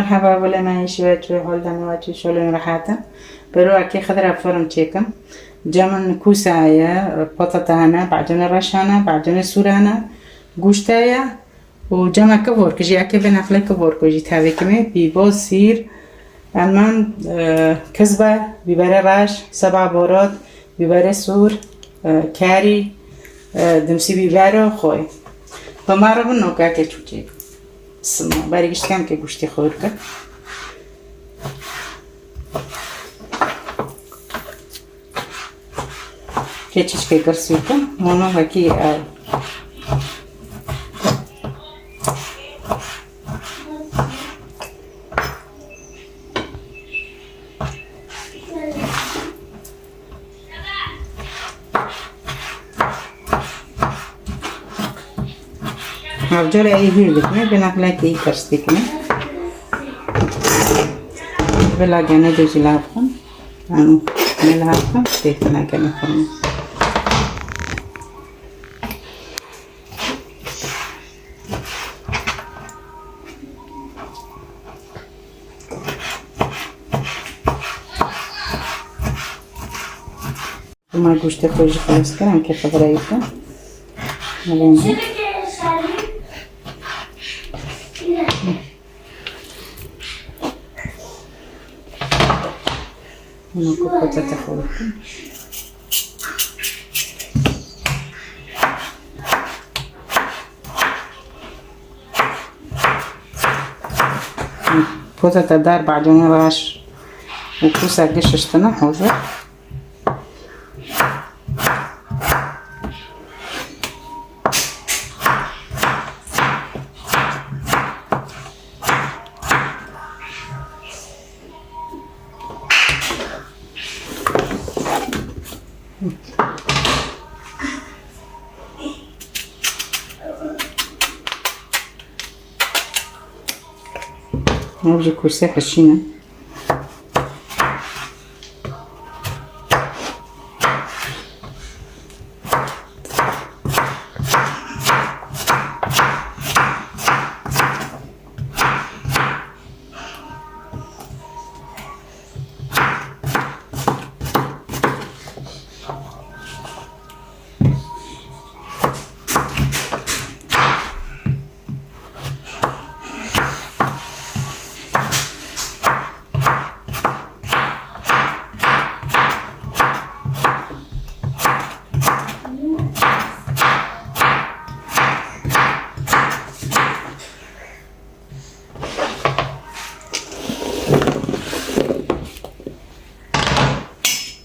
مرحبا ولا معي شوية حول دمواتي شلون راحتها برو أكي خضرة فرم تشيكم جمن كوسايا بطاطانا بعدين رشانا بعدين سورانا گوشتايا وجمع كبور كجي أكي بنخلي كبور كجي تهوي كمي بيبو سير المان كزبة بيبري رش 7 بهارات بيبري سور كاري دمسي بيبرو خوي فمارو بنو كاكي چوچي سما بريگشت کم که گوشتی خور کرد که چیز که کرسوی کن مونا وکی avcıra iyi birlikte ben aklaki iyi karstik mi? Bela gene de zilafım, anu ne lafım, tekna gene falan. Uma gusta coisa para os caras que fazer isso, né? Ну, какой-то такой. فوتة الدار بعدين راش وكوسة قششتنا حوزة نرجع كوسة حشينا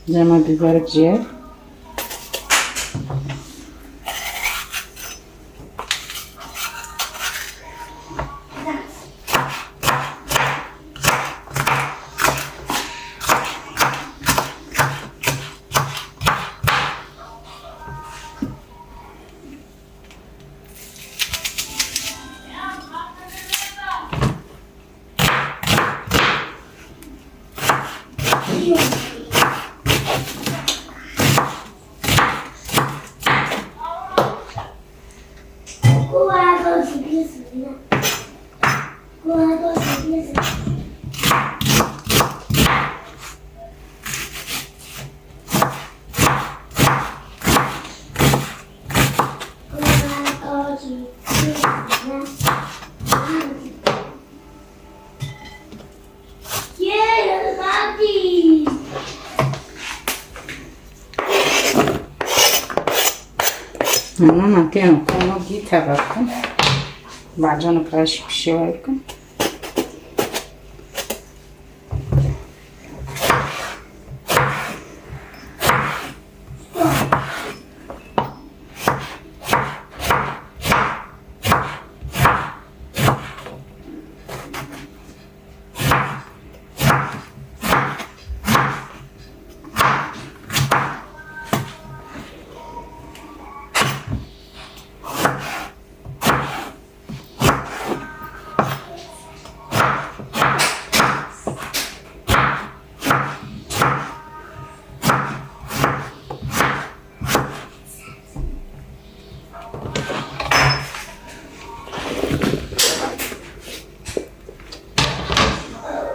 زي ما بيبارك جير أنا كانوا جيت هبكم بعدين كراش بشواركم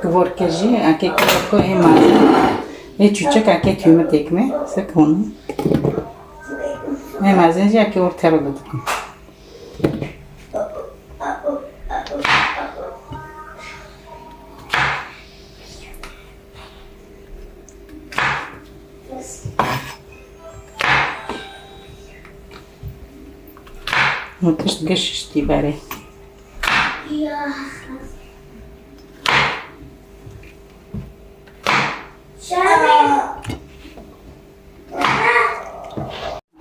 kvorkaji ake kvorko mazen çuçak ake küme tekme sakonu mazenji ake ortaya aldık. Mutlış geçişti bari. Ya.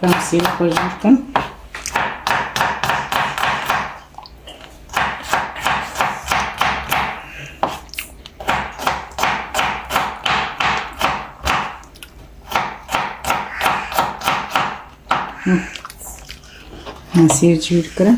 Tam sila koyarken. Nasıl çürükler?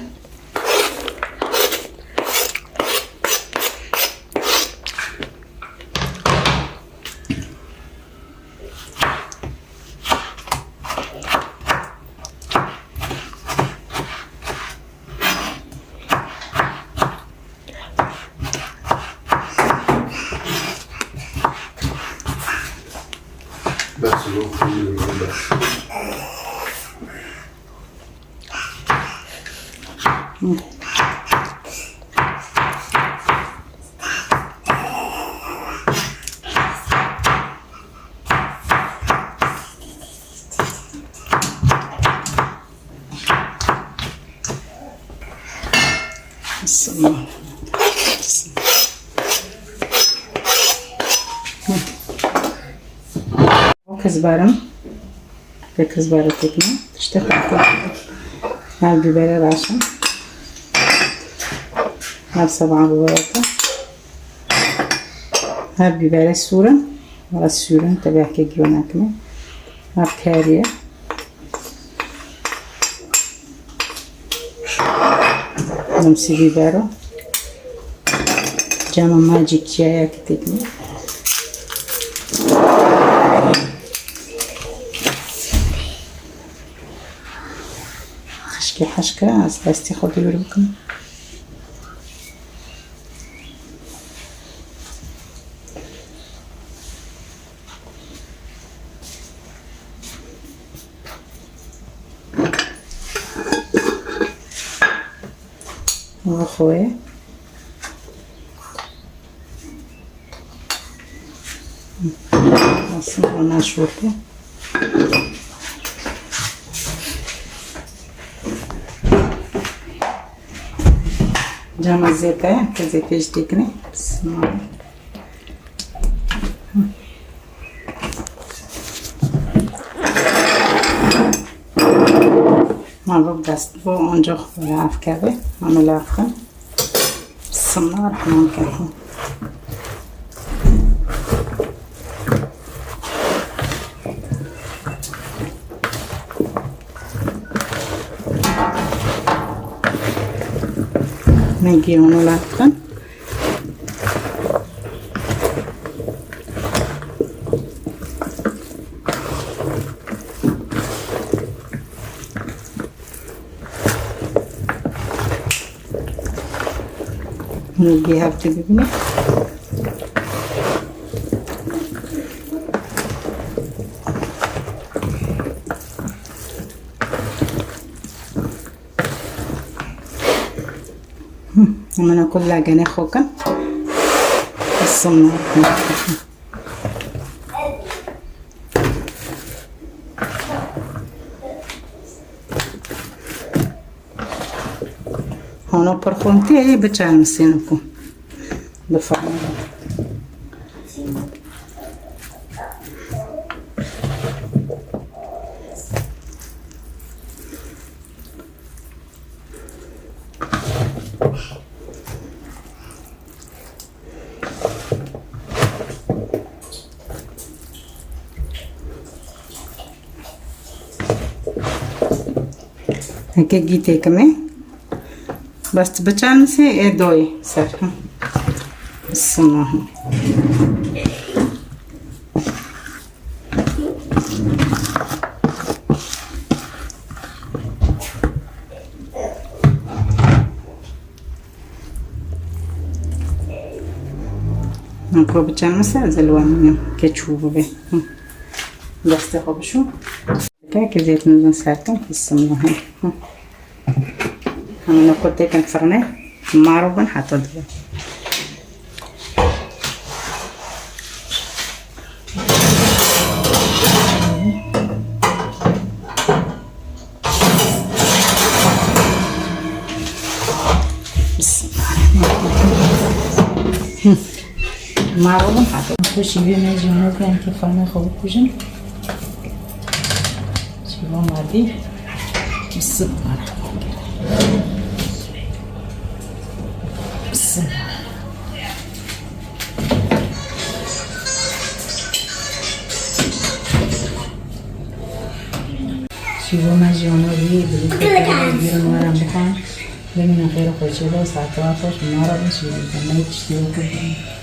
That's a little for Bismillah. Kızbarım ve kızbarı tekme. İşte هاي ببالي راشة هاي بسبعة ببالة هاي ببالي السورة ورا السورة تبع كيجونا كمان هاي بكارية نمسي ببالو جاما ماجيك جايا كتكني حشكة أستي خدي بالكم وأخوي أصلا شوفه جامع الزيتة كزيتة جديكني بسم الله ما بقدست بو أنجخ بالعاف كابي عمل عفخة بسم الله الرحمن الرحيم نجي هون العفخة نجيها بتبني أنا كلها جاني خوكا الصمنا هون برخونتي بتشان مسينكم بفعل هكا جيتي كمان بس بچان से ये दो ही sir सुनो نکو بچن مثل زلوانیم که چوب به دسته خوبشو که زیت میزن سرتون بسم الله همه نکو تکن فرنه مارو بن حتی دیگه معروض حتى نخش بينا جهاز يعني كيف ناخذ الكوجن شيلون مادي بسم الله بسم الله شيلون جهاز بيرن ورا بخان بمن غير خوشيله ساعات واقف نارا بنشيل ما يتشتي وكذا